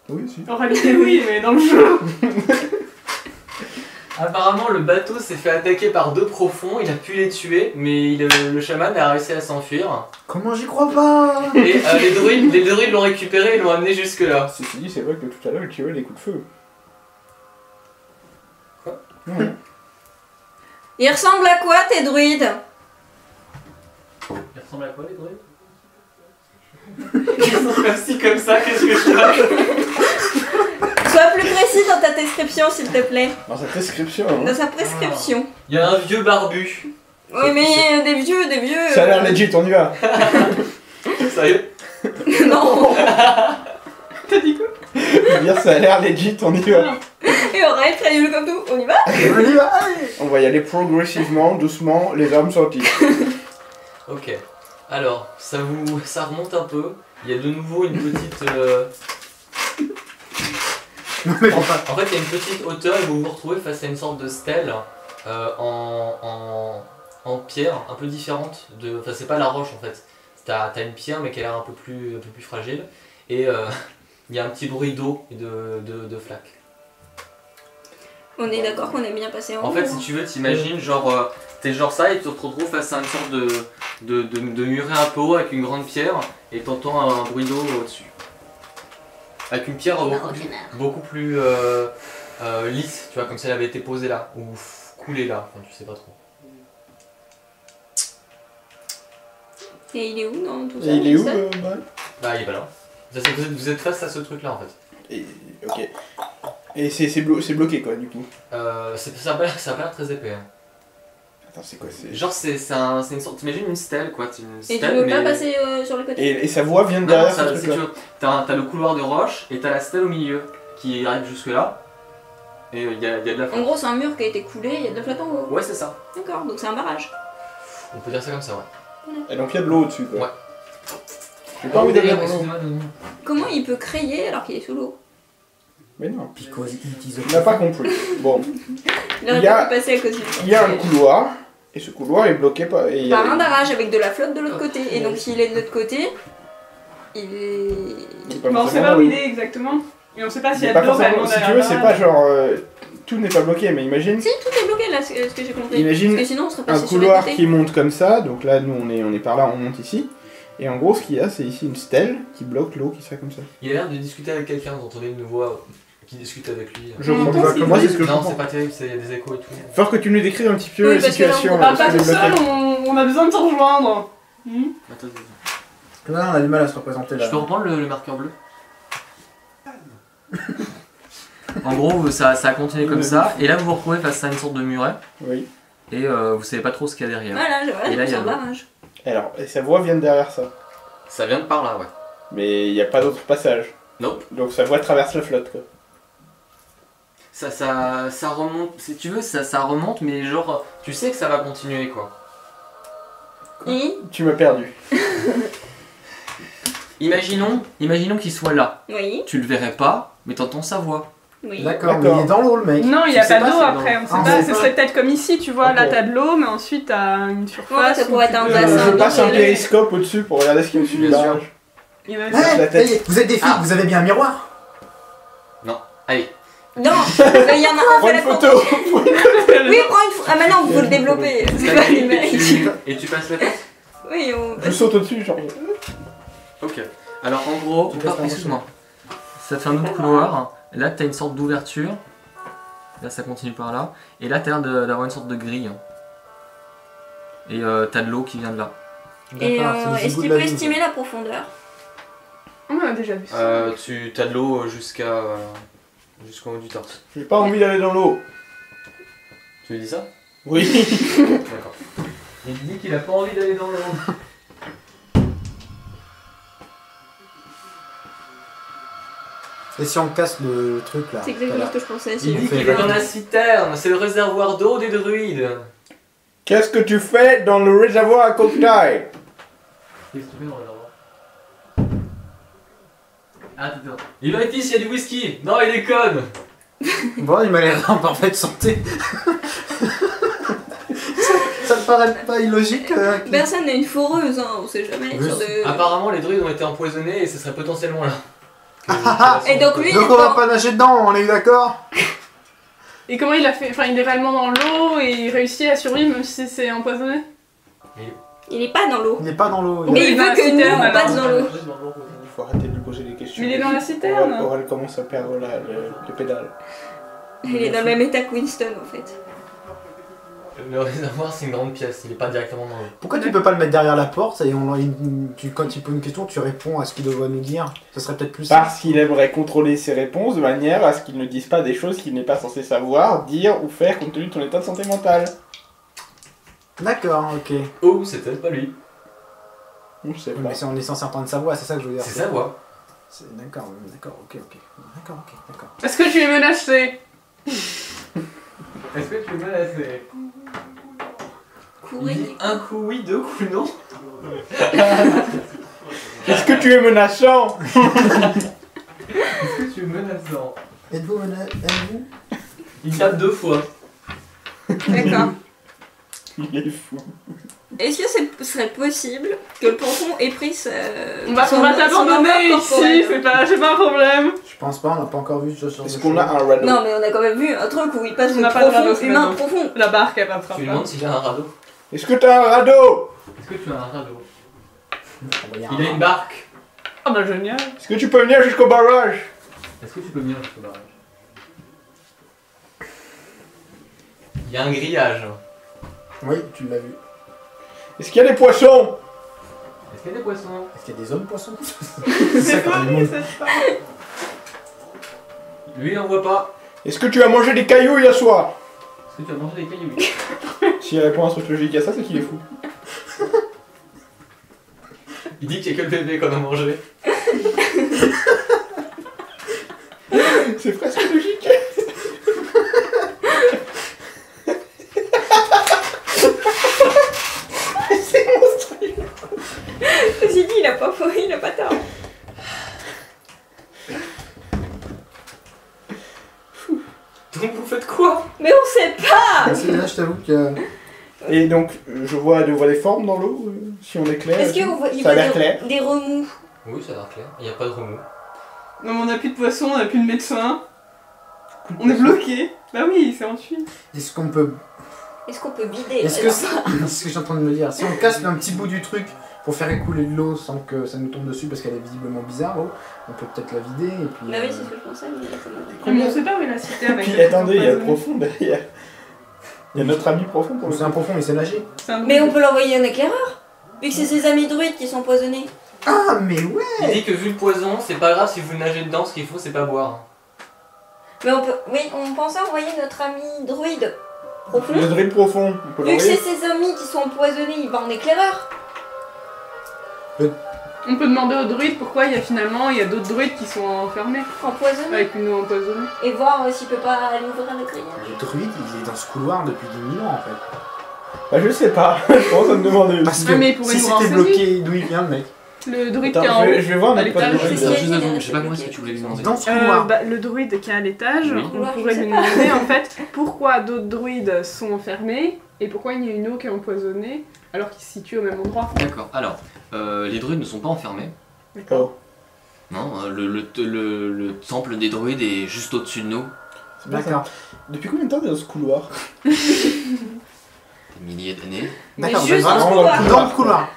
Oui, si. En réalité, oui, mais dans le jeu. Apparemment, le bateau s'est fait attaquer par deux profonds, il a pu les tuer, mais le chaman a réussi à s'enfuir. Comment j'y crois pas? Et les druides l'ont récupéré et l'ont amené jusque là. Ceci dit, c'est vrai que tout à l'heure, il tirait des coups de feu. Quoi? Ouais. Ils ressemblent à quoi tes druides? Ils ressemblent à quoi les druides? Ils sont comme ça, qu'est-ce que je fais? Sois plus précis dans ta description s'il te plaît. Dans sa prescription, hein. Dans sa prescription. Il y a un vieux barbu. Oui mais des vieux. Ça a l'air legit, on y va. Sérieux? Non. T'as dit quoi? Je veux dire, ça a l'air legit, on y va. Et on reste crédule comme tout, on y va? On y va, allez. On va y aller progressivement, doucement, les armes sorties. Ok. Alors, ça remonte un peu. Il y a de nouveau une petite... Non mais En fait, il y a une petite hauteur et vous vous retrouvez face à une sorte de stèle en pierre, un peu différente. Enfin, c'est pas la roche en fait. T'as une pierre mais qui a l'air un peu plus fragile. Et il y a un petit bruit d'eau et de flaques. On est d'accord qu'on est bien passé En fait, si tu veux, t'imagines genre... t'es genre ça et tu te retrouves face à une sorte de muret un peu haut avec une grande pierre et t'entends un bruit d'eau au-dessus. Avec une pierre beaucoup plus lisse, tu vois, comme si elle avait été posée là, ou coulée là, enfin tu sais pas trop. Et il est où dans tout ça? Et il est où, ça Bral? Bah il est pas là. Vous êtes face à ce truc là en fait. Et, ok. Et c'est bloqué quoi, du coup. Ça a pas l'air très épais. Hein. Attends, c'est quoi? Genre c'est une sorte, t'imagines une stèle quoi, une stèle, Et tu veux mais... pas passer sur le côté? Et sa voix vient de Non, derrière ça, ce si truc tu là. veux, t'as le couloir de roche et t'as la stèle au milieu qui arrive jusque là. Et il y a de la En flotte. gros, c'est un mur qui a été coulé, il y a de la flotte en haut. Ouais, c'est ça. D'accord, donc c'est un barrage. On peut dire ça comme ça, ouais. Et donc il y a de l'eau au-dessus quoi. Ouais. J'ai pas envie d'aller dans l'eau. Excusez-moi, non. Comment il peut crier alors qu'il est sous l'eau? Mais non. Because it is On n'a pas compris. Bon. Il aurait Il y a- pu passer à cause du Il y a un couloir, et ce couloir est bloqué par... et il y a- par un barrage avec de la flotte de l'autre côté. Et donc s'il est de l'autre côté, il est... C'est pas Bon, on sait forcément pas où l'eau. il est exactement. Et on sait pas s'il y C'est a pas de l'eau forcément... réellement Si tu derrière veux, le c'est pas barrage. genre... tout n'est pas bloqué, mais imagine Si, tout est bloqué là, ce que j'ai compris. Imagine Parce que sinon on serait un passé sur le couloir côté. qui monte comme ça, donc là nous on est par là, on monte ici. Et en gros ce qu'il y a c'est ici une stèle qui bloque l'eau qui serait comme ça. Il a l'air de discuter avec quelqu'un, vous entendez une voix qui discute avec lui. Je On comprends entend ce qu'il moi dit. c'est ce que je Non, comprends. c'est pas terrible, il y a des échos et tout. Faut que tu nous décrives un petit peu Oui, la parce que là, on situation. comprend On parle pas parce tout que le seul, bloqué- on a besoin de se rejoindre. Attends, Là, on a du mal à se représenter là. je peux reprendre le marqueur bleu. En gros, ça a continué comme ça, et là vous vous retrouvez face à une sorte de muret, Oui. et vous savez pas trop ce qu'il y a derrière. Voilà, Et là, il y c'est a un l'eau. barrage. Alors, et sa voix vient de derrière ça. Ça vient de par là, ouais. Mais il n'y a pas d'autre passage. Nope. Donc sa voix traverse la flotte quoi. Ça remonte, si tu veux, ça remonte, mais genre, tu sais que ça va continuer quoi. Et Tu m'as perdu. Imaginons qu'il soit là. oui, Tu le verrais pas, mais t'entends sa voix. oui. D'accord, mais il est dans l'eau le mec. Non, il n'y a Tu sais pas pas, d'eau c'est après, on Ah, sait on pas. sait Ce pas. serait peut-être comme ici, tu vois, là Ok. t'as de l'eau, mais ensuite t'as une surface. Ouais, ça où pourrait tu être un peux- bassin. Je passe un donc, périscope au-dessus pour regarder ce qu'il y a au-dessus du Bien sûr. barrage. Il va Ouais, la tête. ça y est, vous êtes des filles, Ah. vous avez bien un miroir. Allez, Non, il y en a un Prends fait une la photo. Oui, prends une photo. Ah, maintenant, vous le développer. C'est pas numérique. et tu passes la tête. Oui, on... Je saute au-dessus genre. Ok. Alors en gros, Tu passes par excuse-moi. Ça fait un autre couloir. Là, t'as une sorte d'ouverture. Là, ça continue par là. Et là, t'as l'air d'avoir une sorte de grille. Et t'as de l'eau qui vient de là. Et D'accord, c'est les est-ce égouts qu'il de peut la ville, estimer la profondeur? On a déjà vu ça. Tu as de l'eau jusqu'au haut du torse. J'ai pas envie d'aller dans l'eau. Tu lui dis ça? Oui. D'accord. Il dit qu'il a pas envie d'aller dans l'eau. Et si on casse le truc là C'est tout à exactement l'heure. ce que je pensais. Il c'est- dit fait qu'il est là. dans la citerne. C'est le réservoir d'eau des druides. Qu'est-ce que tu fais dans le réservoir à cocktail? Qu'est-ce que tu fais dans le réservoir? Ah, attends. Il vérifie s'il y a du whisky. Non, il déconne. Bon, il m'a l'air en parfaite santé. Ça me paraît pas illogique. Personne n'est une foreuse, hein, on sait jamais. Oui, Sur de... Apparemment, les druides ont été empoisonnés et ce serait potentiellement là. Et donc lui, Donc on va pas nager dedans, on est d'accord? Et comment il a fait? Enfin, il est réellement dans l'eau et il réussit à survivre même si c'est empoisonné? il est pas dans l'eau. Il n'est pas dans l'eau. Oui, Mais il dans veut la que citerne, nous, on alors. passe dans l'eau. Il faut arrêter de lui poser des questions. Mais il est dans la citerne. Aurel commence à perdre les pédales. Il est dans le même état que Winston en fait. Le réservoir, c'est une grande pièce, il est pas directement dans l'eau. Pourquoi tu peux pas le mettre derrière la porte et quand il pose une question, tu réponds à ce qu'il doit nous dire? Ce serait peut-être plus simple. Parce qu'il aimerait contrôler ses réponses de manière à ce qu'il ne dise pas des choses qu'il n'est pas censé savoir, dire ou faire compte tenu de son état de santé mentale. D'accord, ok. Oh, c'est peut-être pas lui. Je sais Oui, pas. mais on est censé entendre sa voix, c'est ça que je veux dire. C'est sa voix. D'accord, d'accord, ok. D'accord. Est-ce que tu es menacé? Est-ce que tu es menacé? Courir. Un coup oui, deux coups non. Est-ce que tu es menaçant? Est-ce que tu es menaçant? Êtes-vous êtes-vous Il tape 2 fois. D'accord. Il est fou. Est-ce que ce serait possible que le poisson ait pris On va son t'abandonner emploi ici, corporel. c'est pas un problème. Je pense pas, on n'a pas encore vu ce genre de Est-ce choses. qu'on a un radeau? Non mais on a quand même vu un truc où il passe On de n'a pas de radeau, profond, c'est humain maintenant. profond. La barque, elle va Tu lui demandes s'il a un radeau. Est-ce que t'as un radeau? Est-ce que tu as un radeau? Il y a Il a une barque. Oh bah génial. Est-ce que tu peux venir jusqu'au barrage? Est-ce que tu peux venir jusqu'au barrage? Il y a un grillage. Oui, tu l'as vu. Est-ce qu'il y a des poissons? Est-ce qu'il y a des poissons? Est-ce qu'il y a des hommes poissons? C'est pas lui, c'est pas. Lui, il en voit pas. Est-ce que tu as mangé des cailloux hier soir? Est-ce que tu as mangé des cailloux? S'il répond à un truc logique à ça, c'est qu'il est fou. Il dit qu'il y a que le bébé qu'on a mangé. C'est presque logique. C'est monstrueux. J'ai dit, il a pas faux, il a pas tort. Donc vous faites quoi? Mais on sait pas. Là, je t'avoue que. Et donc, je vois des formes dans l'eau, si on est clair. Est-ce qu'il Ça a voit l'air clair. des remous? Oui, ça a l'air clair. Il n'y a pas de remous. Non mais on a plus de poisson, on a plus de médecin. On est bloqué. Bah oui, c'est en fuite. Est-ce qu'on peut. Est-ce qu'on peut vider Est-ce que c'est c'est ce que je suis en train de me dire? Si on casse un petit bout du truc pour faire écouler de l'eau sans que ça nous tombe dessus parce qu'elle est visiblement bizarre, l'eau, on peut peut-être la vider et puis. Bah oui, c'est ce que je pensais, mais là, ça m'a- On sait pas où est la citerne. Et puis avec les attendez, il y a le empoisonnés. profond derrière. Il y a notre ami profond pour le C'est un profond, il sait nager. C'est un Mais on druide. peut l'envoyer un éclaireur. Vu que c'est ses amis druides qui sont empoisonnés. Ah, mais ouais! Il dit que vu le poison, c'est pas grave si vous nagez dedans, ce qu'il faut c'est pas boire. Mais on peut. Oui, on pensait envoyer notre ami druide profond. Le drill profond, on peut Vu que c'est l'envoyer. ses amis qui sont empoisonnés, il va en éclaireur. On peut demander aux druides pourquoi il y a d'autres druides qui sont enfermés Empoisonnés. avec une eau empoisonnée. Et voir s'il peut pas aller ouvrir le grillage. Le druide, il est dans ce couloir depuis 10 000 ans en fait. Bah je sais pas, je pense à me demander Parce aussi. que Ah, mais il pourrait si nous c'était renseigner. bloqué, d'où il vient le mec? Le druide qui est en Attends, haut. je vais voir à notre pote l'étage. druide. C'est ce qu'il a dit, Je sais pas comment est-ce que tu voulais lui demander. Dans ce couloir. Le druide qui est à l'étage, Oui. on pourrait lui demander en fait pourquoi d'autres druides sont enfermés et pourquoi il y a une eau qui est empoisonnée alors qu'ils se situent au même endroit. D'accord, alors, les druides ne sont pas enfermés. D'accord. Non, le temple des druides est juste au-dessus de nous. C'est bien ça. D'accord. Depuis combien de temps t'es dans ce couloir? Des milliers d'années. Mais D'accord, vous êtes juste dans ce vraiment couloir. dans le couloir.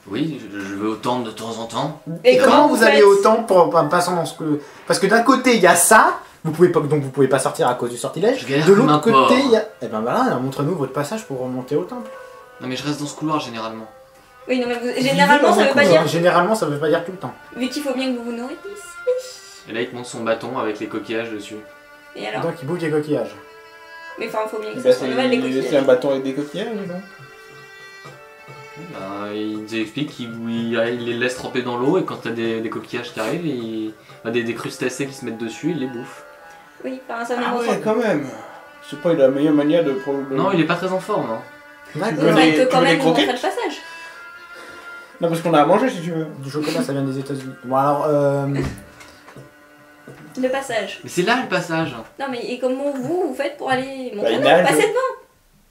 Oui, je vais au temple de temps en temps. Et Comment vous allez faites autant en passant dans ce couloir? Parce que d'un côté il y a ça, vous pouvez pas, donc vous pouvez pas sortir à cause du sortilège. Je galère De comme un l'autre porc. côté il y a. Eh ben voilà, montre-nous votre passage pour remonter au temple. Non mais je reste dans ce couloir généralement. Oui, non, mais vivez généralement dans ça un veut pas couloir. dire. Généralement ça veut pas dire tout le temps. Vu qu'il faut bien que vous vous nourrissiez. Et là il te montre son bâton avec les coquillages dessus. Et alors? Donc il bouge des coquillages. Mais enfin, il faut bien que Bah, ça se renouvelle les c'est un coquillages. bâton avec des coquillages, donc. Il nous explique qu'il les laisse tremper dans l'eau et quand t'as des coquillages qui arrivent, des crustacés qui se mettent dessus, il les bouffe. Oui, enfin, ça nous Ah montre. ouais, quand même. Je sais pas, il a la meilleure manière de... Non, il est pas très en forme. Hein. D'accord. veux On les- peut tu quand veux les même vous montrer croquer le passage. Non, parce qu'on a à manger si tu veux. Du chocolat ça vient des États-Unis. Bon alors Le passage. Mais c'est là le passage. Non, mais et comment vous faites pour aller. Bah, il Montrez-nous, nage. passez devant.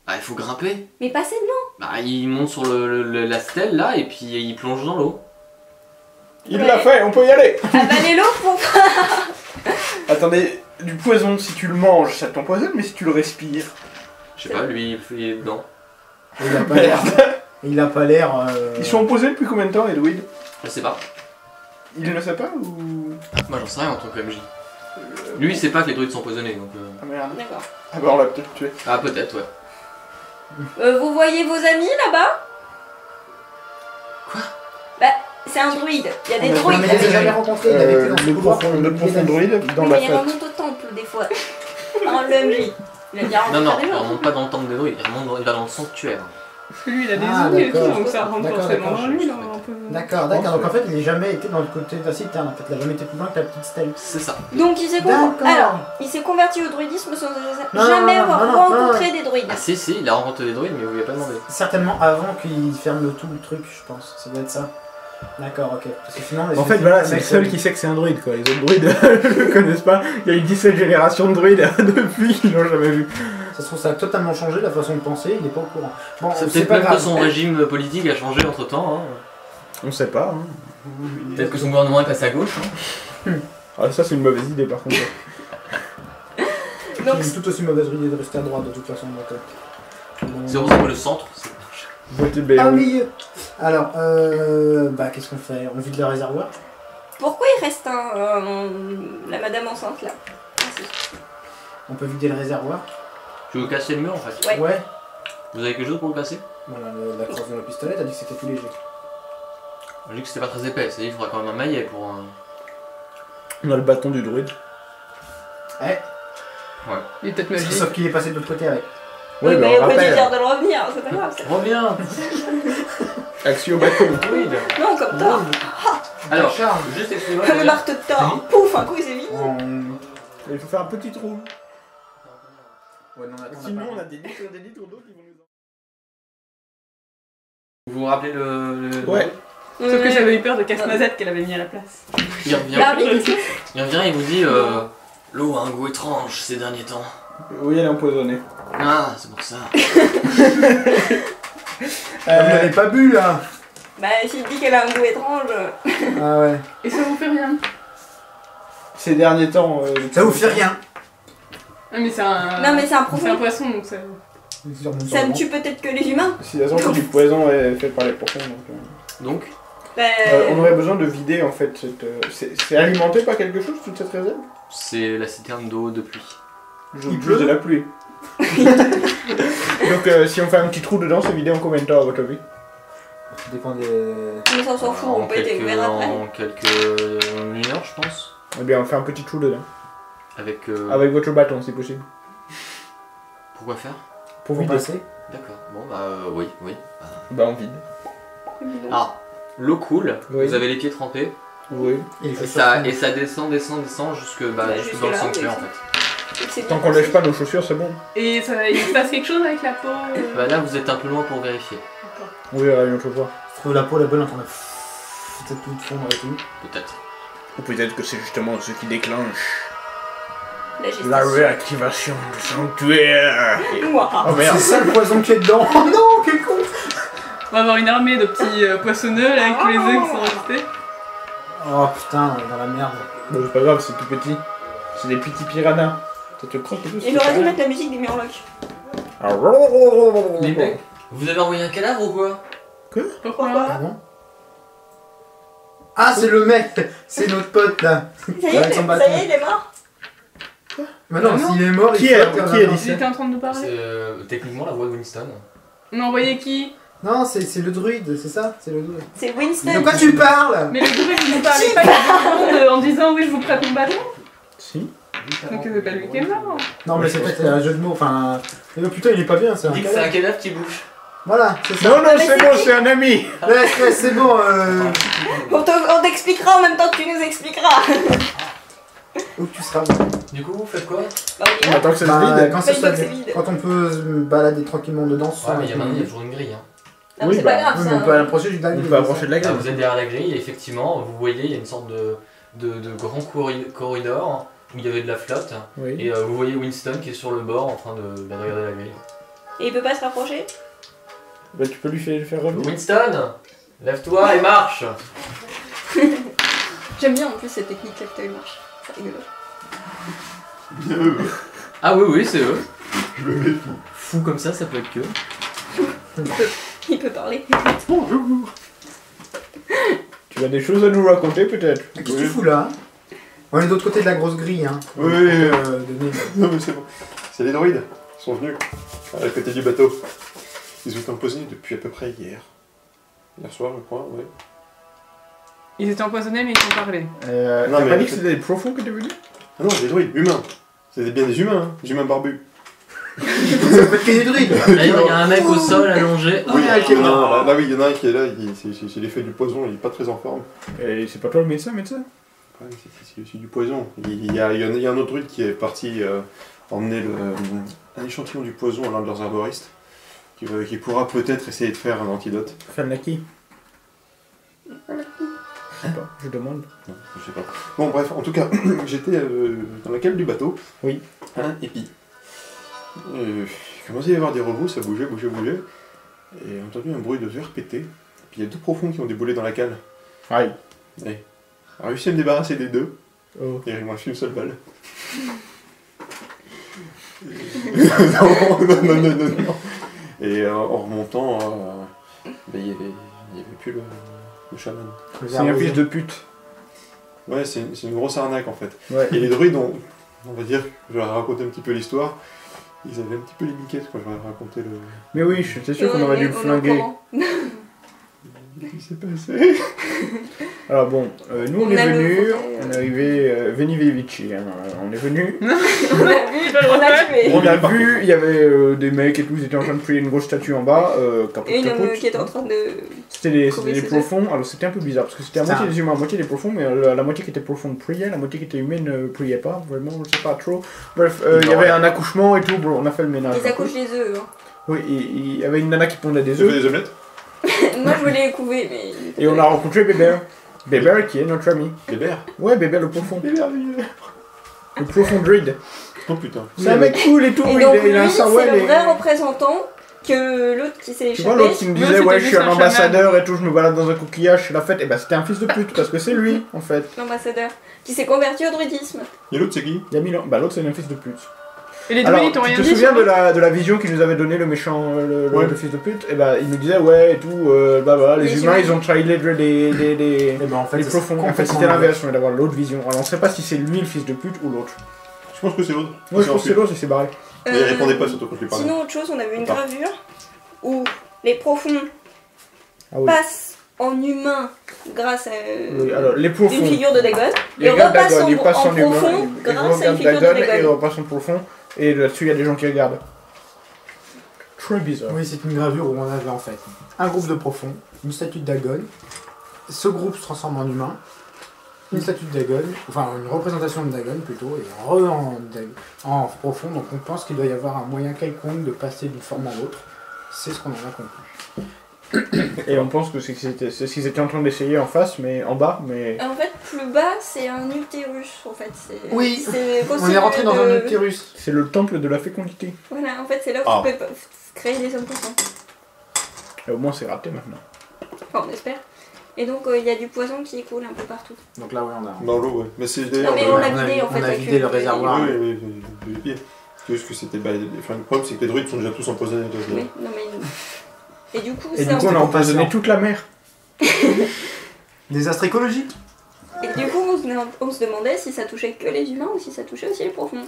Ah, il faut grimper. Mais passez devant. Bah, il monte sur la stèle là et puis il plonge dans l'eau. Il l'a fait, on peut y aller. Avalez-le pour... Attendez, du poison, si tu le manges, ça t'empoisonne, mais si tu le respires... Je sais pas, lui il est dedans. Il a pas l'air. Il a pas l'air. Ils sont opposés depuis combien de temps, les druides? Je sais pas. Il ne sait pas ou... Moi j'en sais rien en tant que MJ. Lui il sait pas que les druides sont empoisonnés donc. Ah merde. D'accord. Ah bah on l'a peut-être tué. Ah peut-être ouais. Vous voyez vos amis là-bas? Quoi? Bah, c'est un druide. Il y a des On a Non, druides. mais je les ai jamais rencontrés. Il avait été dans ce Le couloir. profond druide dans Oui, la mais il fête. remonte au temple des fois. Dans le MJ. Il a bien Non non, rencontré des il gens. remonte pas dans le temple des druides, il va dans le sanctuaire. Parce que lui, il a des Ah, ongles et tout, d'accord. donc ça rentre D'accord, forcément d'accord, dans lui, je là, sais. un peu. D'accord, d'accord. Donc en fait, il n'a jamais été dans le côté de la citerne. En fait, il n'a jamais été plus loin que la petite stèle. C'est ça. Donc il s'est D'accord. Alors, il s'est converti au druidisme sans Non, jamais non, avoir non, non, rencontré des druides. Ah si si, il a rencontré des druides mais vous lui avez pas demandé. Certainement avant qu'il ferme tout le truc, je pense. Ça doit être ça. D'accord, ok. Parce que sinon, En fait, voilà, c'est le seul qui sait que c'est un druide, quoi. Les autres druides ne le connaissent pas. Il y a eu 17 générations de druides depuis, ils l'ont jamais vu. Ça se trouve, ça a totalement changé la façon de penser, il n'est pas au courant. Bon, C'est c'est peut-être pas même que grave. son régime politique a changé entre temps. On sait pas, hein. Peut-être que son gouvernement est passé à gauche. Ah, ça, c'est une mauvaise idée, par contre. Donc, C'est une tout aussi mauvaise idée de rester à droite de toute façon. Donc, C'est pour ça que le centre, c'est... Votez BO. Ah oui. Alors, bah qu'est-ce qu'on fait? On vide le réservoir. pourquoi il reste la madame enceinte là? Ah, si. On peut vider le réservoir. Tu veux casser le mur en fait? Ouais. Ouais. Vous avez quelque chose pour le casser? Voilà, la crosse de nos pistolets, t'as dit que c'était tout léger. J'ai dit que c'était pas très épais, c'est-à-dire qu'il faudra quand même un maillet pour un... On a le bâton du druide. Eh, Il est peut-être magique. sauf qu'il est passé de l'autre côté avec. Ouais, Oui, bah mais on on peut rappelle. dire de le revenir, c'est pas grave. Reviens! Axio bâton. Druide! Non, comme Thor. Alors, Charles. juste excuse-moi. Comme le marteau de Thor. Pouf, un coup, il s'est vide. Il faut faire un petit trou. Ouais, non, attends, Sinon, on on a a des litres d'eau qui vont nous... Vous vous rappelez le... Ouais. Sauf que j'avais eu peur de Casse-Noisette qu'elle avait mis à la place. Il revient, Barbie, qu'est-ce que il revient, il vous dit l'eau a un goût étrange ces derniers temps. Oui, elle est empoisonnée. Ah, c'est pour ça. Vous l'avez pas bu là? Bah, s'il dit qu'elle a un goût étrange. Ah ouais. Et ça vous fait rien. Ces derniers temps... Ça vous fait rien? Ah, mais c'est un. Non, mais c'est un C'est un profond. poisson donc ça. Ça ne tue peut-être que les humains. Si la zone du poison est fait par les pourfons, donc... Donc, Bah, on aurait besoin de vider, en fait, cette... c'est alimenté par quelque chose, toute cette réserve? c'est la citerne d'eau de pluie. Il pleut de la pluie. Donc si on fait un petit trou dedans, c'est vidé en combien de temps à votre avis? Ça dépend des. mais ça on s'en fout, on peut être ouvert après. En une heure, je pense. Eh bien, on fait un petit trou dedans. Avec... Avec votre bâton, si possible. Pourquoi faire? Pour Pour vider. passer. D'accord. Bon, bah oui. Bah, on vide. Ah, l'eau coule, Oui. vous avez les pieds trempés, Oui. Et et ça descend jusque Bah, jusque jusque dans le là, sanctuaire en oui. fait. C'est Tant bien qu'on lèche passé. pas nos chaussures, c'est bon. Et ça, il se passe quelque chose avec la peau Bah là, vous êtes un peu loin pour vérifier. D'accord. On verra une autre fois. Je trouve la peau la bonne en train de. Peut-être tout fondre et tout. Peut-être. Ou peut-être que c'est justement ce qui déclenche La gestation. la réactivation du sanctuaire. Ouah. Oh merde. C'est ça le poison qui est dedans. Oh non, quel con! On va avoir une armée de petits poissonneux là avec tous les œufs qui sont restés. Oh putain, on est dans la merde. Bon, c'est pas grave, c'est tout petit. C'est des petits piranhas. Ça te croque et tout. Il aurait dû mettre la musique des Murlocs. Les mecs, vous avez envoyé un cadavre ou quoi? Pourquoi Ah bon? Ah, c'est le mec! C'est notre pote là! Ça y est, Avec son bâton. ça y est, il est mort. Mais non, Ah non. s'il est mort, Qui il est- flotte qui est là-bas. dit J'étais en train de nous C'est parler. techniquement la voix de Winston. On a envoyé qui? Non, c'est le druide, c'est ça? C'est le druide. C'est De Winston. quoi tu parles? Mais le druide, vous ne parlez pas il y a 2 secondes en disant oui, je vous prête mon bâton. Si. Donc c'est pas lui qui est mort. Non, mais c'est peut-être un jeu de mots, enfin. Mais non, putain, il est pas bien, c'est un Dis que c'est un cadavre. cadavre qui bouge. Voilà, c'est ça. Non, non, mais c'est c'est bon, qui c'est un ami. Ouais, c'est bon, On t'expliquera en même temps que tu nous expliqueras. Où tu seras. Du coup, vous faites quoi? Bah, on y On va. attend que ça se Bah, vide. quand, Bah, ce une soit fois que c'est vide. quand on peut se balader tranquillement dedans, Ouais, mais il y a maintenant, il y a toujours une grille. Hein. Non, Oui, c'est bah, pas grave, Oui, ça. mais on peut approcher du On dernier. peut approcher de la Là, grille. vous êtes derrière la grille et effectivement, vous voyez, il y a une sorte de grand corridor où il y avait de la flotte. Oui. Et vous voyez Winston qui est sur le bord en train de regarder la grille. Et il peut pas se rapprocher? Bah, tu peux lui faire revenir. Winston, lève-toi et marche. J'aime bien en plus cette technique là que t'as eu marche. C'est rigolo. Ah oui, c'est eux. Je me méfie. Fou comme ça peut être que. Il peut parler. Bonjour. Tu as des choses à nous raconter peut-être? Qu'est-ce que tu fous là hein? On est de l'autre côté de la grosse grille, hein. Oui, non mais c'est bon. C'est les droïdes. Ils sont venus à côté du bateau. Ils ont été empoisonnés depuis à peu près hier. Hier soir, je crois, ouais. Ils étaient empoisonnés, mais ils ont parlé. Non, mais- mais pas dit que c'était des profonds qui étaient venus? Ah non, des droïdes, humains. C'est bien des humains, hein. Des humains barbus. Ça peut être que des druides. Là, il y a un mec au sol allongé. Oui, Ah, il y en a un, là, oui, il y en a un qui est là, c'est l'effet du poison, il est pas très en forme. Et c'est pas toi le médecin? Ouais, c'est du poison. Il y a un autre druide qui est parti emmener un échantillon du poison à l'un de leurs arboristes, qui pourra peut-être essayer de faire un antidote. Fan qui? Je sais pas, je demande. Non, je sais pas. Bon, bref, en tout cas, j'étais dans la cale du bateau. Oui. Hein, et puis, il commençait à y avoir des robots, ça bougeait. Et j'ai entendu un bruit de verre pété. Et puis il y a deux profonds qui ont déboulé dans la cale. Aïe. Et j'ai réussi à me débarrasser des deux. Oh. Et il m'en reste une seule balle. non. Et en remontant, il y avait plus le chaman. C'est un fils de pute. Ouais, c'est une grosse arnaque en fait. Ouais. Et les druides, on va dire, je leur ai raconté un petit peu l'histoire, ils avaient un petit peu les miquettes quand je leur ai raconté le... Mais oui, j'étais sûr qu'on aurait dû le flinguer. Ce qui s'est passé. Alors bon, nous on On est a le venus, fauteuil, on est arrivé Veni Vidi Vici, hein, on est venus. On a tué. On a vu, il y avait des mecs et tout, ils étaient en train de prier une grosse statue en bas, Et une capote. qui était en train de. C'était des Trouver ses profonds, alors c'était un peu bizarre parce que c'était à moitié des humains, à moitié des profonds, mais la moitié qui était profonde priait, la moitié qui était humaine ne priait pas, vraiment, je sais pas trop. Bref, il y avait un accouchement et tout, bon, on a fait le ménage. Ils accouchent des œufs. Hein. Oui, il y avait une nana qui pondait des Tu fais œufs, des omelettes? Moi je voulais les couver, mais. et on a rencontré Bébert. Bébert qui est notre ami. Les verres? Ouais, Bébert le profond. Les verres, Le profond druide. oh putain. C'est un mec cool et tout, Et il donc a un lui, c'est sarouel le et... vrai représentant que l'autre qui s'est Tu vois échappé. l'autre qui me Moi, disait c'était ouais je juste suis un un ambassadeur et tout, je me balade dans un coquillage, c'est la fête, et bah c'était un fils de pute parce que c'est lui en fait. L'ambassadeur. Qui s'est converti au druidisme. Et l'autre, c'est qui? Il y a 1000 ans. Bah l'autre c'est un fils de pute. Et les Alors druides, ils t'ont tu rien te dit souviens sur de la vision qu'il nous avait donné le méchant, Ouais. le fils de pute? Et bah il nous disait ouais et tout, bah voilà, les humains ils ont trahi les Et ben en fait, les c'est profonds. En fait complètement c'était l'inverse, on est d'avoir l'autre vision. Alors on sait pas si c'est lui le fils de pute ou l'autre. Je pense que c'est l'autre. Moi je pense que c'est l'autre, il s'est barré. Mais il répondait pas surtout quand je lui parlais. Sinon, autre chose, on a vu une Attends. gravure où les profonds Ah oui. passent en humain grâce à Oui, alors les une profonds. figure de Dagon. Ils Et regardent repassent Dagon, ils passent en humain, profond ils grâce à une regardent figure de Dagon et ils Dagon. repassent en profond. Et là-dessus il y a des gens qui regardent. Très bizarre. Oui, c'est une gravure où on avait en fait un groupe de profonds, une statue de Dagon. Ce groupe se transforme en humain, une statue de Dagon, enfin une représentation de Dagon plutôt, et en profond. Donc on pense qu'il doit y avoir un moyen quelconque de passer d'une forme à l'autre. C'est ce qu'on en a conclu. Et on pense que c'est ce qu'ils étaient en train d'essayer en face, mais en bas, mais... En fait, plus bas, c'est un utérus. En fait, c'est. Oui, c'est On possible est rentré dans de- un utérus. C'est le temple de la fécondité. Voilà, en fait, c'est là où Ah. tu peux créer des hommes poissons. Et au moins c'est raté maintenant. Enfin, on espère. Et donc, il y a du poison qui coule un peu partout. Donc là, ouais, on a. Dans l'eau, ouais. Mais c'est Non, d'ailleurs... mais le- on l'a vidé en fait. on a avec vidé le Oui, réservoir. oui, oui, oui. C'est juste que c'était... Enfin, le problème, c'est que les druides sont déjà tous empoisonnés. Oui, non mais. Et du coup, Et c'est du coup on a empoisonné toute la mer. Désastre écologique. Et du coup, on se demandait si ça touchait que les humains ou si ça touchait aussi les profonds.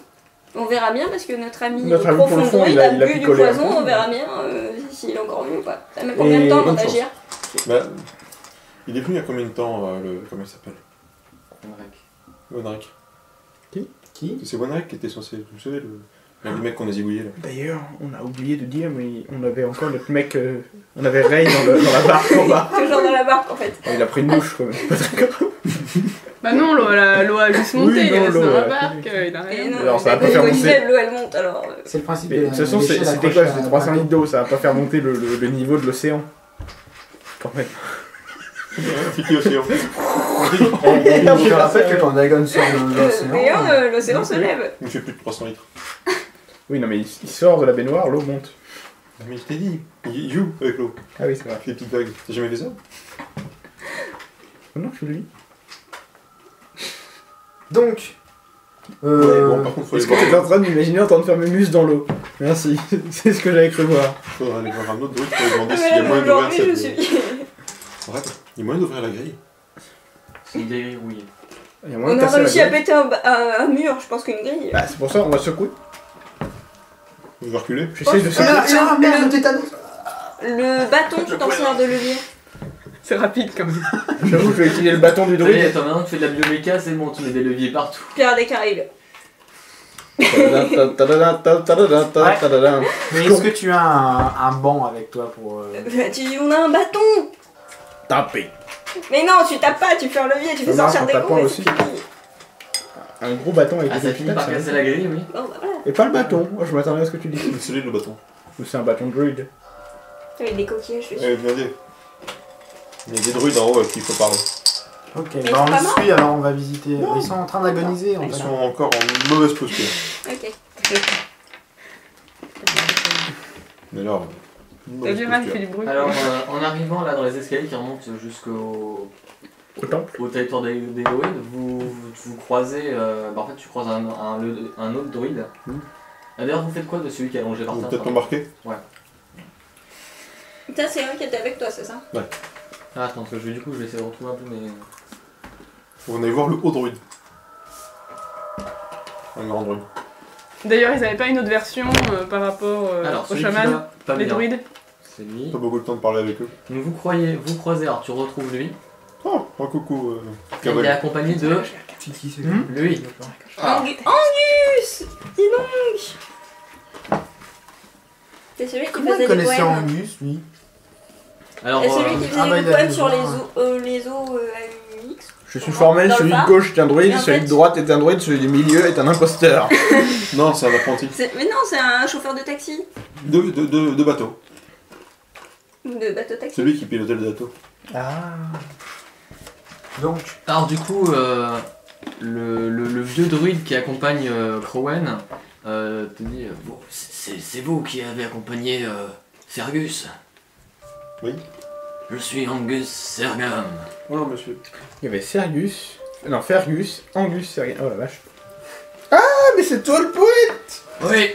On verra bien parce que notre ami Notre ami pour le profond fond, druide il a a bu du picolé un poison, peu. on verra bien s'il est encore mieux ou pas. Ça met combien de Et temps avant bonne chance. d'agir? Bah, il est venu il y a combien de temps, comment il s'appelle? Wonrek. Qui C'est Wonrek qui était censé... Vous savez, le mec qu'on a zigouillé, là. D'ailleurs, on a oublié de dire, mais on avait encore notre mec... on avait Ray dans la barque en bas. Toujours dans la barque en fait. Oh, il a pris une douche quand même, c'est pas très grave. Bah non, l'eau a juste monté, Oui, il est non, resté l'eau dans la a barque, coulé. il a Et rien. non, Alors, ça va mais pas faire quand il monter. lève, l'eau elle monte alors. C'est le principe Mais de toute façon, déchets, c'était l'accroche quoi? à- C'était 300 litres d'eau, ça va pas faire monter le niveau de l'océan. Quand même. C'est qui aussi, en fait? Je te rappelle que quand Dagon sort de l'océan. D'ailleurs, l'océan se lève. Il fait plus de 300 litres. Oui, non, mais il sort de la baignoire, l'eau monte. Mais je t'ai dit, il joue avec l'eau. Ah oui, c'est vrai. Il fait des petites vagues. T'as jamais fait ça? Oh non, je suis lui. Donc, Ouais, bon, par contre, faut aller Est-ce que voir, t'es en train de m'imaginer en train de faire mes muses dans l'eau? Merci, c'est ce que j'avais cru voir. faudra aller voir un autre druide pour lui demander Ah, s'il y a mais moyen d'ouvrir aujourd'hui, je cette. suis. Arrête, il y a moyen d'ouvrir la grille. C'est une grille rouillée. Il y a moyen On de a casser la réussi à gueule. péter un mur, je pense qu'une grille. Bah, c'est pour ça, on va secouer. Vous pouvez reculer. J'essaie de Oh, secouer. tiens, merde, tétanos. Le bâton tout en sert de levier. C'est rapide quand même. J'avoue, je vais utiliser le bâton du Allez, druide. attends, maintenant tu fais de la bioméca, c'est bon, tu mets des leviers partout. Pierre des Caraïbes. Mais est-ce que tu as un banc avec toi pour. On a un bâton. Taper. Mais non, tu tapes pas, tu fais un levier, tu fais Ça marche sortir en des tapant coups et aussi. c'est fini. Un gros bâton avec Ah, des ça finit petites par pattes, casser ça. la grille, oui. Bon, bah voilà. Et pas le bâton. Moi, je m'attendais à ce que tu dises. C'est solide le bâton. Ou c'est un bâton de druide. Avec des coquillages, je suis Eh, venez. Il y a des druides en haut avec qui il faut parler. Ok, ils bah sont on pas le morts suit alors on va visiter. Ils sont en train d'agoniser en Ils fait. sont encore en mauvaise posture. Ok. Mais alors. La mauvaise virale posture. fait du bruit. Alors, en arrivant là dans les escaliers qui remontent jusqu'au Au temple. au territoire des druides, vous croisez. En fait, tu croises un autre druide. Ah, d'ailleurs, vous faites quoi de celui qui est allongé par Vous terre peut-être pardon remarqué. Ça, c'est un qui était avec toi, c'est ça? Ah, attends, parce que du coup, je vais essayer de retrouver un peu mes. Vous allez voir le haut druide. Un grand druide. D'ailleurs, ils avaient pas une autre version par rapport Alors, au celui chaman, qui va pas les bien, druides. c'est lui. Pas beaucoup de temps de parler avec eux. Donc, vous croisez, alors tu retrouves lui. Oh, un coucou. Il est Cavalier. accompagné de lui. Angus! Dis donc! C'est celui qui Comment faisait il des connaissait poèmes. Angus lui? Alors, C'est celui qui faisait bah, des il a poèmes des sur points. les os AUX. Je suis formel, Dans le celui de phare. gauche est un druide, Et en celui fait- de droite est un druide, celui du milieu est un imposteur. Non, c'est un apprenti. Mais non, c'est un chauffeur de taxi. De bateau. De bateau taxi. Celui qui pilotait le bateau. Ah. Donc, alors du coup, le vieux druide qui accompagne Crowen te dit bon, c'est vous qui avez accompagné Fergus. Oui. Je suis Angus Sergam. Oh non, monsieur. Il y avait Sergus. Non, Fergus, Angus, Sergus. Oh la vache. Ah, mais c'est toi le poète! Oui.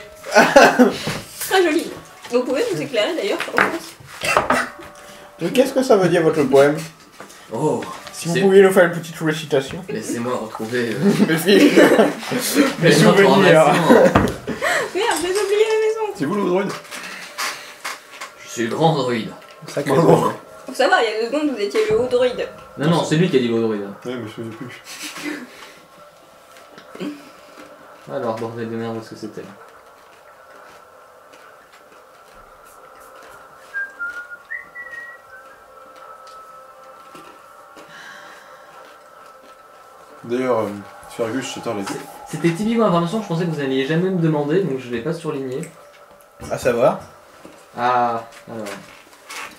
Très joli. Vous pouvez nous éclairer d'ailleurs, je pense. Mais qu'est-ce que ça veut dire votre poème? Oh, Si vous pouviez nous faire une petite récitation. laissez-moi retrouver Mes filles. Mes les souvenirs. informations. Merde, j'ai oublié la maison. C'est vous le druide? Je suis le grand druide. Sacré Oh. drôle. Faut savoir, il y a 2 secondes, vous étiez le haut druide. Non, non, c'est lui qui a dit le druide. Ouais, mais je me souviens plus. Alors, bordel de merde, où est-ce que c'était? D'ailleurs, Fergus, c'est arrêté. C'était typiquement information, je pensais que vous n'alliez jamais me demander, donc je l'ai pas surligné. À savoir, Ah, alors.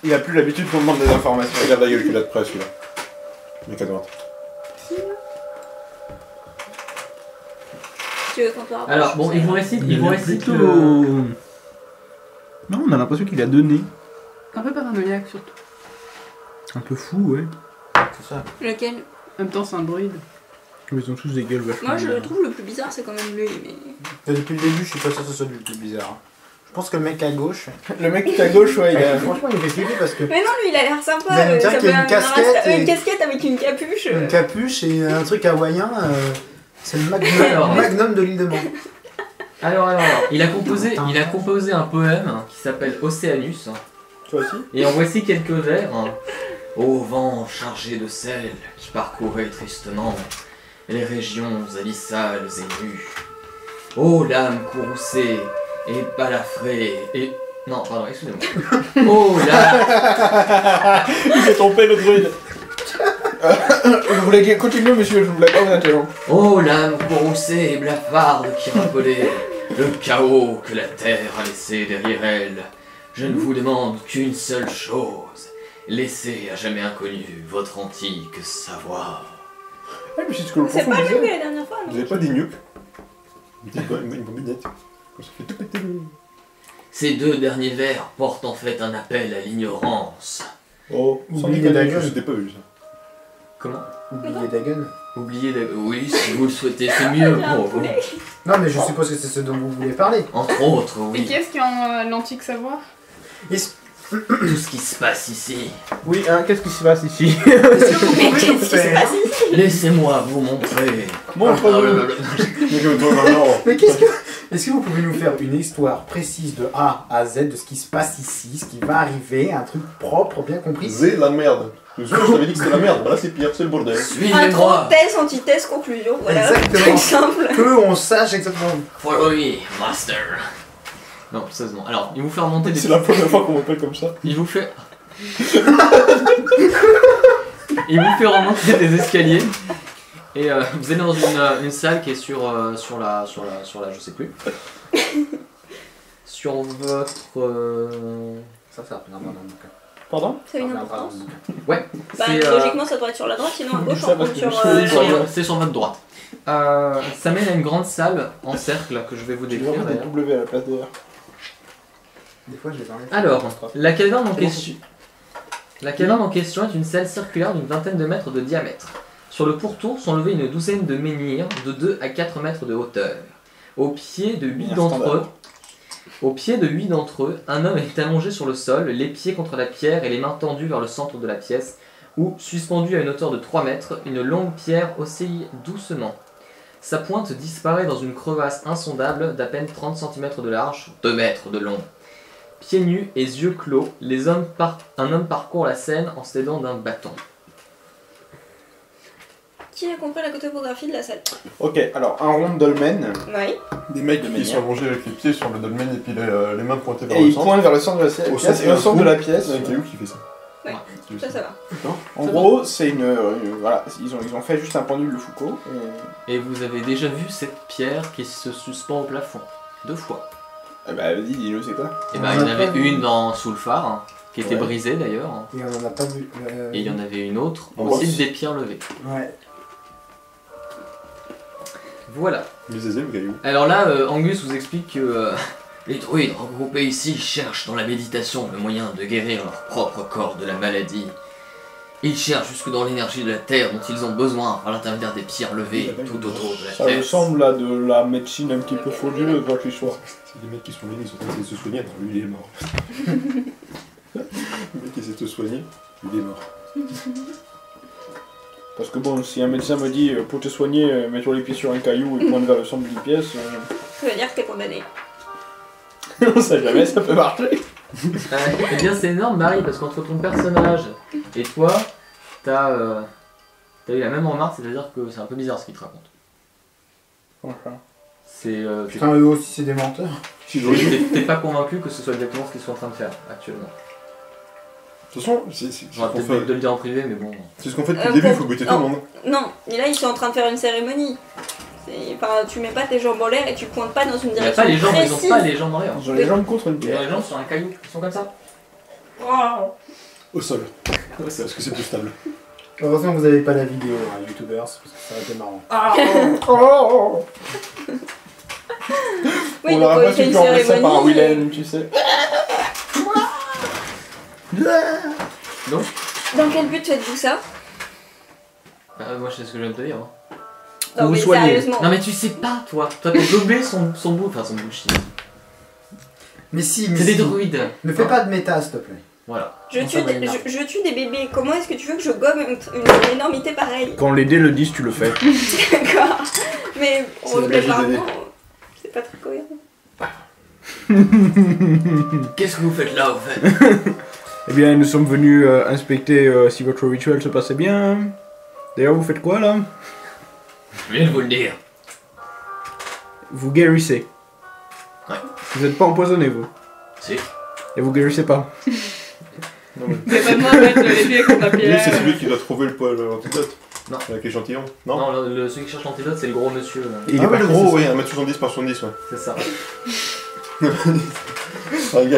il a plus l'habitude qu'on demande des informations. Regarde la gueule qu'il a de près, celui-là. Mec à droite. Tu veux qu'on te rapproche? Alors, bon, il vous récite plutôt... le... Non, on a l'impression qu'il a donné. Un peu paranoïaque surtout. Un peu fou, ouais. C'est ça. Lequel? En même temps, c'est un druide. Ils ont tous des gueules vachement. Moi, je le trouve le plus bizarre, c'est quand même lui, mais. depuis le début, je suis pas sûr que ce soit le plus bizarre. Je pense que le mec à gauche. Le mec qui est à gauche, ouais, il a... Franchement, il me fait flipper parce que. Mais non, lui, il a l'air sympa. Il a une ça taille, peut il a une un casquette rasta- et- une casquette avec une capuche. Une capuche et un truc hawaïen. C'est le Magnum, Alors. Magnum de l'île de Man. Alors, il a composé un poème qui s'appelle Océanus. Toi aussi? Et en voici quelques vers. Ô vent chargé de sel qui parcourait tristement les régions abyssales et nues. Ô lame courroucée et balafrée et... Non, pardon, excusez-moi. Ô lame... Il s'est trompé le druide. Je voulais continuer, monsieur, je voulais pas vous interrompre. Ô lame courroucée et blafarde qui rappelait le chaos que la terre a laissé derrière elle. Je ne vous demande qu'une seule chose. Laissez à jamais inconnu votre antique savoir. Ah, mais c'est ce que le C'est profond pas lui disait. la dernière fois, Vous non? avez pas des nuques? Une bombinette. Ça fait tout péter le... Ces 2 derniers vers portent en fait un appel à l'ignorance. Oh, sans Oubliez déconner, Dagon. je t'ai pas vu ça. Comment? Oubliez Dagon. Oubliez de... Oui, si vous le souhaitez, c'est mieux pour vous. Non, mais je suppose que c'est ce dont vous voulez parler. Entre autres, Et oui. qu'est-ce qu'il y a en l'antique savoir? Tout ce qui se passe ici. Oui, hein, qu'est-ce qui se passe ici? Est-ce que vous pouvez nous Qu'est-ce qui se faire... passe ici? Laissez-moi vous montrer. Mais est-ce que vous pouvez nous faire une histoire précise de A à Z de ce qui se passe ici, ce qui va arriver, un truc propre, bien compris? C'est la merde. Je t'avais dit que c'était la merde, là c'est pire, c'est le bordel. Intro, Suivez-moi. thèse, antithèse, conclusion. Voilà, Exactement. truc simple. Que on sache exactement. Follow me, master. Non, sérieusement. Alors, il vous fait remonter des... C'est la première fois qu'on m'appelle comme ça. Il vous fait... Il vous fait remonter des escaliers. Et vous allez dans une salle qui est sur la... Je sais plus. Sur votre... Ça reviendra dans le bouquin. Pardon? Ça a une importance. Ouais. Bah, c'est, logiquement, ça doit être sur la droite, sinon à gauche, Ça, on parce compte que sur. je suis c'est sur votre droite. Ça mène à une grande salle en cercle que je vais vous Tu décrire dois mettre d'ailleurs. des W à la place de R. Des fois, je vais parler. Alors, la caverne en question... La caverne en question est une salle circulaire d'une vingtaine de mètres de diamètre. Sur le pourtour sont levés une douzaine de menhirs de 2 à 4 mètres de hauteur. Au pied de 8 d'entre eux, un homme est allongé sur le sol, les pieds contre la pierre et les mains tendues vers le centre de la pièce, où, suspendue à une hauteur de 3 mètres, une longue pierre oscille doucement. Sa pointe disparaît dans une crevasse insondable d'à peine 30 cm de large, 2 mètres de long. Pieds nus et yeux clos, un homme parcourt la scène en s'aidant d'un bâton. Qui a compris la topographie de la salle? Ok, alors un rond de dolmen. Oui. Des mecs qui manière. sont allongés avec les pieds sur le dolmen et puis les mains pointées vers Et le il centre. pointe vers le centre de la pièce. Au centre, Et au centre de la pièce. C'est un caillou qui fait ça. Ouais. C'est Ça va. En gros, c'est voilà, ils ont fait juste un pendule de Foucault. Et vous avez déjà vu cette pierre qui se suspend au plafond 2 fois. Eh bah vas-y, dis-nous c'est quoi. Et On ben en il y en a avait pas vu. une sous le phare, hein, qui était Ouais. brisée d'ailleurs. Hein. Et on en a pas vu. Et il y en avait une autre, On aussi voit. des pierres levées. Ouais. Voilà. Les aisés, le caillou. Alors là, Angus vous explique que les druides regroupés ici cherchent dans la méditation le moyen de guérir leur propre corps de la maladie. Ils cherchent jusque dans l'énergie de la terre dont ils ont besoin par l'intermédiaire des pierres levées tout autour de la Ça terre. ressemble à de la médecine un petit peu frauduleuse, quoi qu'il soit. C'est des mecs qui sont là, ils sont en train de se soigner. Attends, lui il est mort. Le mec qui essaie de te soigner, lui il est mort. Parce que bon, si un médecin me dit pour te soigner, mets-toi les pieds sur un caillou et pointe vers le centre d'une pièce, Ça veut dire que t'es condamné. on sait jamais, ça peut marcher. Eh bien c'est énorme Marie, parce qu'entre ton personnage et toi, t'as eu la même remarque, c'est-à-dire que c'est un peu bizarre ce qu'il te raconte. Enfin. C'est... Putain, eux aussi, c'est des menteurs. T'es pas convaincu que ce soit exactement ce qu'ils sont en train de faire actuellement. De toute façon, c'est ce J'aurais qu'on peut-être fait, de le dire en privé, mais bon. c'est ce qu'on fait depuis le début, il faut buter tout le monde. Non, et là ils sont en train de faire une cérémonie. Enfin, tu mets pas tes jambes en l'air et tu pointes pas dans une Il n'y a direction pas les jambes, ils précise. ont pas les jambes en l'air. Ils ont les jambes contre une Ils ont pierre. les jambes sur un caillou, ils sont comme ça. Au sol. Parce que c'est plus stable. Heureusement que vous avez pas la vidéo, hein, youtubers, parce que ça aurait été marrant. Oh Oui, on donc n'aurait il pas fait su une faire ça cérémonie. par Willem, tu sais. Donc, Dans quel but faites-vous ça? moi je sais ce que je viens de te dire. Hein. Non vous mais soignez. sérieusement. Non mais tu sais pas toi, toi t'as gobé son bout, enfin son bullshit. Mais si, mais C'est des si. druides. Ne fais Hein. pas de méta, s'il te plaît. Voilà. Je Ça, tue, ça va énerver. je tue des bébés. Comment est-ce que tu veux que je gomme une énormité pareille? Quand les dés le disent, tu le fais. D'accord. Mais C'est la roleplay magie par des dés. rapport, c'est pas très cohérent. Qu'est-ce que vous faites là au fait? Eh bien, nous sommes venus inspecter si votre rituel se passait bien. D'ailleurs, vous faites quoi là? Je viens de vous le dire. Vous guérissez. Ouais. Vous n'êtes pas empoisonné, vous. Si. Et vous guérissez pas. C'est vraiment mettre les pieds contre la Lui, pierre. c'est celui qui doit trouver le poil l'antidote. Non. Avec l'échantillon. Non, Non, celui qui cherche l'antidote c'est le gros monsieur. Là. Il ah est ouais, le parti, gros, c'est oui, ça. 1m70 par 70, ouais. C'est ça. Un gars.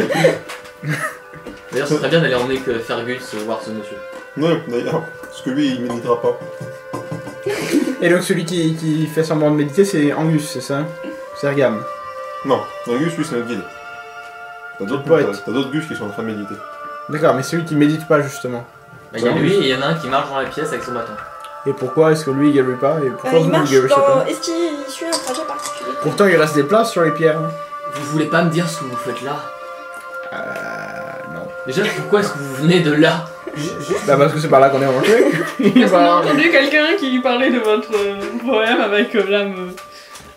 D'ailleurs ce serait bien d'aller emmener que Fergus voir ce monsieur. Ouais, d'ailleurs, parce que lui, il méditera pas. Et donc, celui qui fait semblant de méditer, c'est Angus, c'est ça? Sergam. Non, Angus, lui, c'est notre guide. T'as d'autres poète. t'as d'autres gus qui sont en train de méditer. D'accord, mais celui qui médite pas, justement. Bah, il y a lui et il y en a un qui marche dans la pièce avec son bâton. Et pourquoi est-ce que lui il guérit pas et pourquoi Il vous ne marche guérissez dans... pas? Est-ce qu'il suit un trajet particulier? Pourtant il reste des places sur les pierres. Hein. Vous voulez pas me dire ce que vous faites là? Non. Déjà, pourquoi est-ce que vous venez de là? Bah parce que c'est par là qu'on est rentré. Est-ce qu'on a entendu quelqu'un qui parlait de votre poème avec l'âme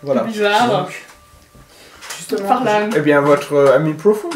Voilà. bizarre? Justement, Par l'âme. Eh bien votre ami profond.